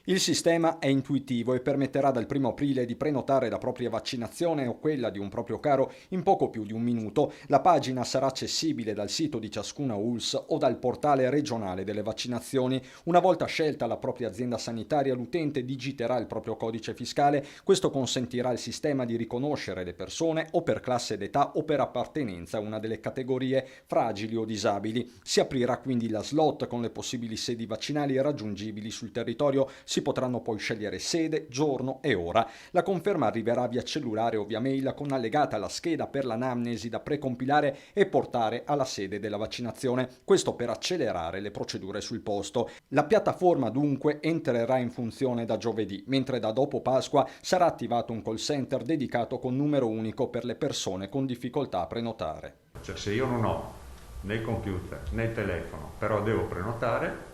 Il sistema è intuitivo e permetterà dal 1° aprile di prenotare la propria vaccinazione o quella di un proprio caro in poco più di un minuto. La pagina sarà accessibile dal sito di ciascuna ULSS o dal portale regionale delle vaccinazioni. Una volta scelta la propria azienda sanitaria, l'utente digiterà il proprio codice fiscale. Questo consentirà al sistema di riconoscere le persone o per classe d'età o per appartenenza a una delle categorie fragili o disabili. Si aprirà quindi la slot con le possibili sedi vaccinali raggiungibili sul territorio. Si potranno poi scegliere sede, giorno e ora. La conferma arriverà via cellulare o via mail con allegata la scheda per l'anamnesi da precompilare e portare alla sede della vaccinazione. Questo per accelerare le procedure sul posto. La piattaforma dunque entrerà in funzione da giovedì, mentre da dopo Pasqua sarà attivato un call center dedicato con numero unico per le persone con difficoltà a prenotare. Cioè, se io non ho né il computer né il telefono, però devo prenotare,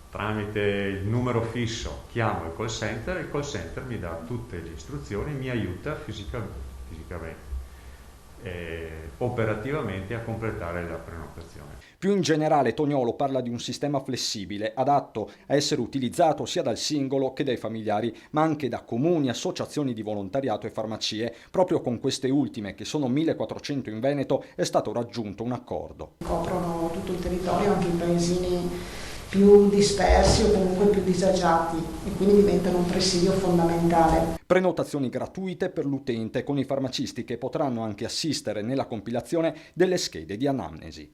tramite il numero fisso chiamo il call center mi dà tutte le istruzioni, mi aiuta fisicamente e operativamente a completare la prenotazione. Più in generale Toniolo parla di un sistema flessibile, adatto a essere utilizzato sia dal singolo che dai familiari, ma anche da comuni, associazioni di volontariato e farmacie. Proprio con queste ultime, che sono 1400 in Veneto, è stato raggiunto un accordo. Coprono tutto il territorio, anche i paesini più dispersi o comunque più disagiati, e quindi diventano un presidio fondamentale. Prenotazioni gratuite per l'utente, con i farmacisti che potranno anche assistere nella compilazione delle schede di anamnesi.